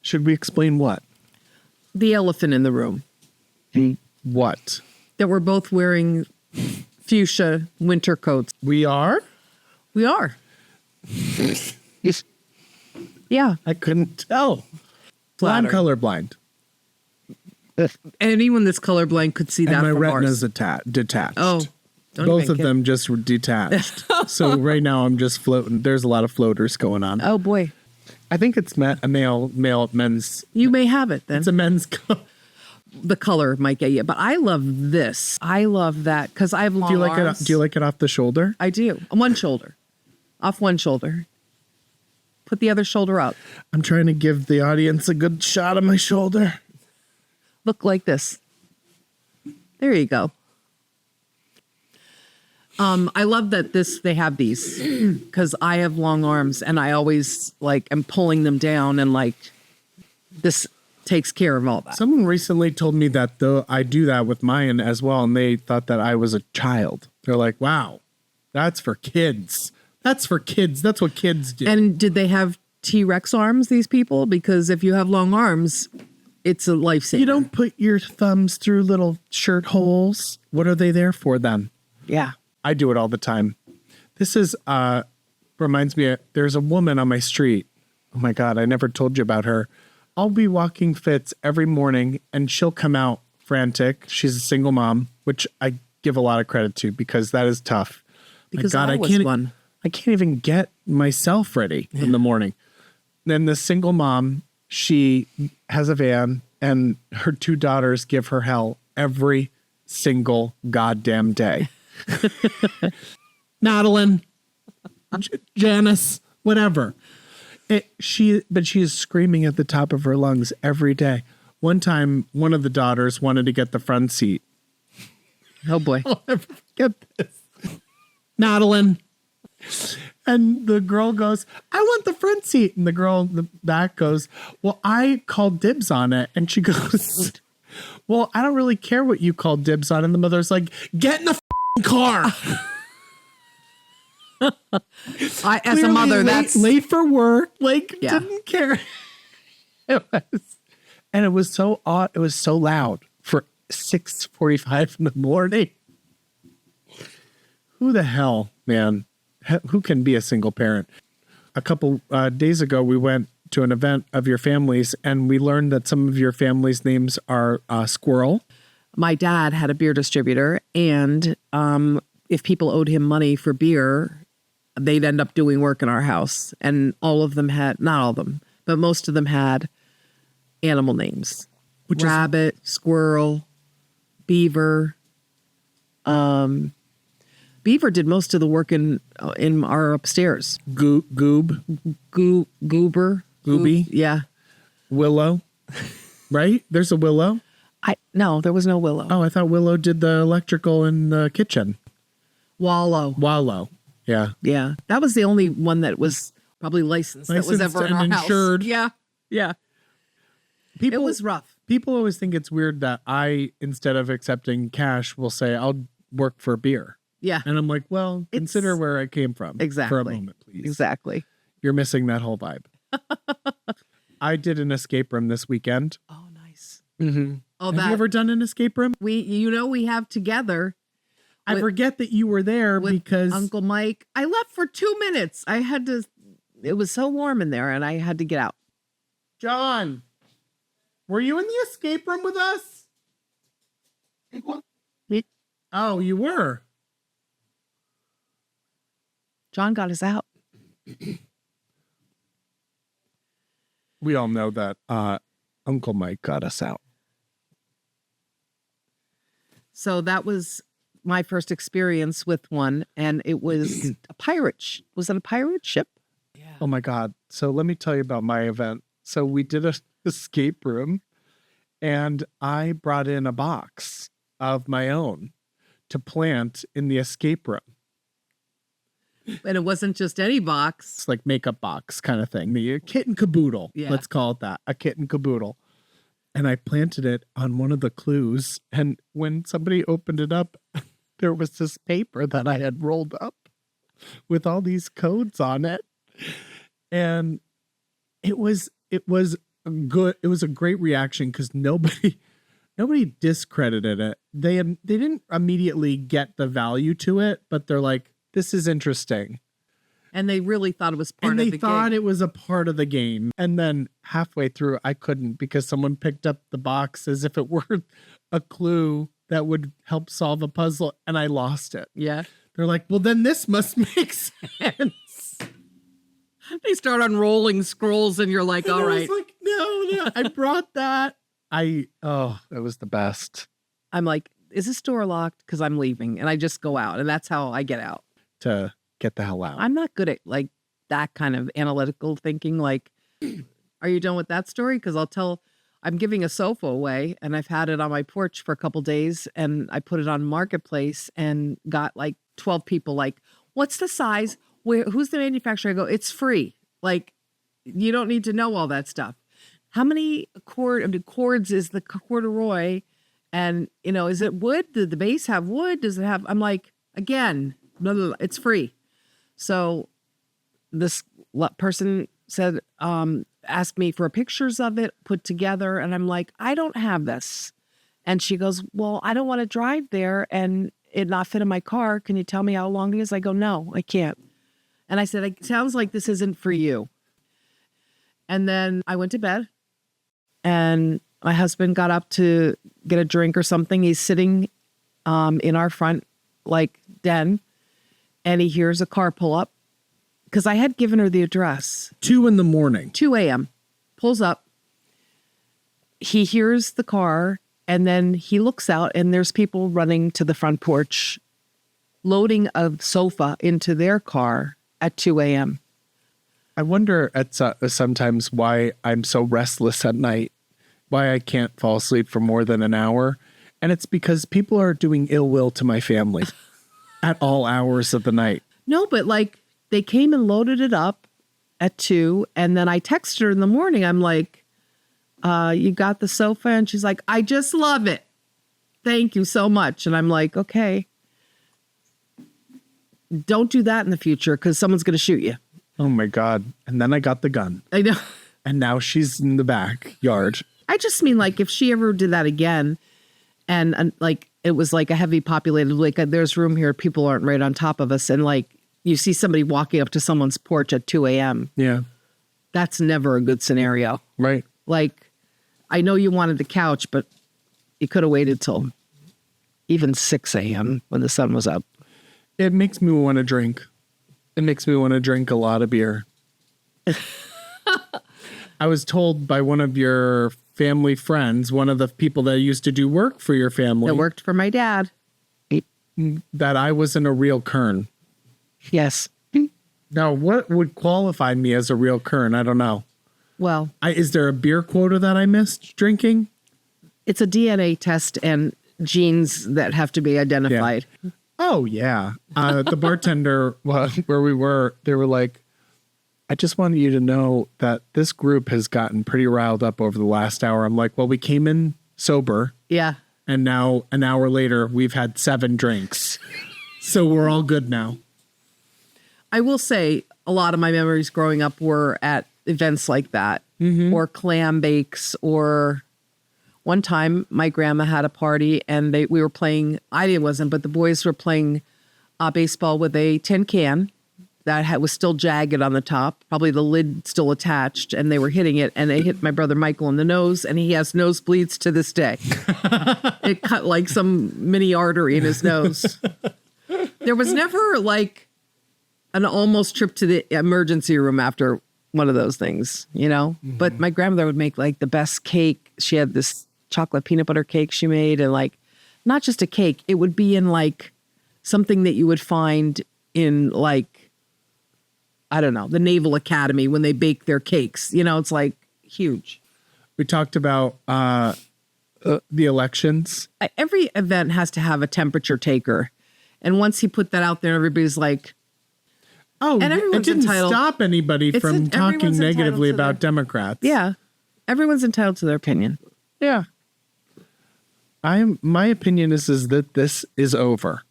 Should we explain what? The elephant in the room. What? That we're both wearing fuchsia winter coats. We are? We are. Yeah. I couldn't tell. Well, I'm colorblind. Anyone that's colorblind could see that And my from retina's ours. detached. Oh, don't both even of kid. them just were detached. So right now I'm just floating. There's a lot of floaters going on. Oh boy, I think it's a male men's. you may have it then. It's a men's. The color might get you, but I love this. I love that because I have long Do you like arms. it? Do you like it off the shoulder? I do. One shoulder, off one shoulder. Put the other shoulder up. I'm trying to give the audience a good shot of my shoulder. Look like this. There you go. I love that they have these because I have long arms and I always am pulling them down and this takes care of all that. Someone recently told me that though I do that with mine as well, and they thought that I was a child. They're like, "Wow, that's for kids. That's for kids. That's what kids do." And did they have T-Rex arms, these people? Because if you have long arms, it's a lifesaver. You don't put your thumbs through little shirt holes. What are they there for then? Yeah. I do it all the time. This is reminds me there's a woman on my street. Oh my God, I never told you about her. I'll be walking Fitz every morning and she'll come out frantic. She's a single mom, which I give a lot of credit to because that is tough. Because my God, I was one. I can't even get myself ready in the morning. Then the single mom, she has a van and her two daughters give her hell every single goddamn day. Madeline, Janice, whatever. She is screaming at the top of her lungs every day. One time, one of the daughters wanted to get the front seat. Oh boy. I'll never forget this. Madeline. And the girl goes, "I want the front seat." And the girl in the back goes, "Well, I called dibs on it." And she goes, "Well, I don't really care what you called dibs on." And the mother's like, "Get in the car." As a Clearly mother, late, that's late for work. Yeah. Didn't care. It was so odd. It was so loud for 6:45 in the morning. Who the hell, man? Who can be a single parent? A couple days ago, we went to an event of your families, and we learned that some of your families' names are Squirrel. my dad had a beer distributor, and if people owed him money for beer, they'd end up doing work in our house. And all of them had, not all of them, but most of them had animal names. Rabbit, squirrel, beaver. Beaver did most of the work in our upstairs. Goober. Gooby. Yeah. Willow. Right? There's a Willow. No, there was no Willow. Oh, I thought Willow did the electrical in the kitchen. Wallow. Yeah. Yeah. That was the only one that was probably licensed that was ever in our and insured. house. Yeah. Yeah. It was rough. People always think it's weird that I, instead of accepting cash, will say, I'll work for beer. Yeah. And I'm like, well, consider where I came from. Exactly. For a moment, please. Exactly. You're missing that whole vibe. I did an escape room this weekend. Oh, nice. Mm-hmm. Oh, Have you ever done an escape room? we have together. I forget that you were there because Uncle Mike, I left for 2 minutes. It was so warm in there and I had to get out. John, were you in the escape room with us? Oh, you were. John got us out. We all know that Uncle Mike got us out. So that was my first experience with one, and it was a pirate. Was it a pirate ship? Yeah. Oh my God. So let me tell you about my event. So we did an escape room, and I brought in a box of my own to plant in the escape room. And it wasn't just any box. It's like makeup box kind of thing. The kit and caboodle. Yeah. Let's call it that. A kit and caboodle. And I planted it on one of the clues. And when somebody opened it up, there was this paper that I had rolled up with all these codes on it. And it was good. It was a great reaction because nobody discredited it. They didn't immediately get the value to it, but they're like, this is interesting. And they really thought it was part And of they the thought gig. it was a part of the game. And then halfway through, I couldn't because someone picked up the box as if it were a clue that would help solve a puzzle, and I lost it. Yeah. They're like, well, then this must make sense. They start unrolling scrolls and you're like, And all I right. was like, no, I brought that. That was the best. I'm like, is this door locked? Because I'm leaving. And I just go out. And that's how I get out. To get the hell out. I'm not good at like that kind of analytical thinking. Like, are you done with that story? Because I'm giving a sofa away and I've had it on my porch for a couple days and I put it on Marketplace and got like 12 people like, what's the size? Who's the manufacturer? I go, it's free. Like, you don't need to know all that stuff. How many cords is the corduroy? And, is it wood? Did the base have wood? Does it have, I'm like, again, blah, blah, blah, it's free. So this person said, asked me for pictures of it put together. And I'm like, I don't have this. And she goes, well, I don't want to drive there and it not fit in my car. Can you tell me how long it is? I go, no, I can't. And I said, it sounds like this isn't for you. And then I went to bed and my husband got up to get a drink or something. He's sitting in our front den and he hears a car pull up because I had given her the address. 2 a.m. 2 a.m. Pulls up. He hears the car and then he looks out and there's people running to the front porch, loading a sofa into their car at 2 a.m. I wonder sometimes why I'm so restless at night, why I can't fall asleep for more than an hour. And it's because people are doing ill will to my family at all hours of the night. No, but they came and loaded it up at 2. And then I texted her in the morning. I'm like, you got the sofa? And she's like, I just love it. Thank you so much. And I'm like, okay. Don't do that in the future because someone's going to shoot you. Oh my God. And then I got the gun. I know. And now she's in the backyard. I just mean if she ever did that again and it was a heavy populated, there's room here, people aren't right on top of us. And you see somebody walking up to someone's porch at 2 a.m. Yeah. That's never a good scenario. Right. I know you wanted the couch, but you could have waited till even 6 a.m. when the sun was up. It makes me want to drink. It makes me want to drink a lot of beer. I was told by one of your family friends, one of the people that used to do work for your family, That worked for my dad. that I wasn't a real Kern. Yes. Now, what would qualify me as a real Kern? I don't know. Well, Is there a beer quota that I missed drinking? it's a DNA test and genes that have to be identified. Oh, yeah. The bartender, where we were, they were like, I just wanted you to know that this group has gotten pretty riled up over the last hour. I'm like, well, we came in sober. Yeah. And now an hour later, we've had 7 drinks. So we're all good now. I will say a lot of my memories growing up were at events like that or clam bakes or one time my grandma had a party and we were playing, but the boys were playing baseball with a tin can that was still jagged on the top, probably the lid still attached, and they were hitting it and they hit my brother Michael in the nose and he has nosebleeds to this day. It cut some mini artery in his nose. There was never an almost trip to the emergency room after one of those things, But my grandmother would make the best cake. She had this chocolate peanut butter cake she made and not just a cake. It would be in something that you would find in I don't know, the Naval Academy when they bake their cakes. It's huge. We talked about the elections. Every event has to have a temperature taker. And once he put that out there, everybody's like, oh, and it didn't entitled, stop anybody from talking negatively about Democrats. Yeah. Everyone's entitled to their opinion. Yeah. My opinion is that this is over.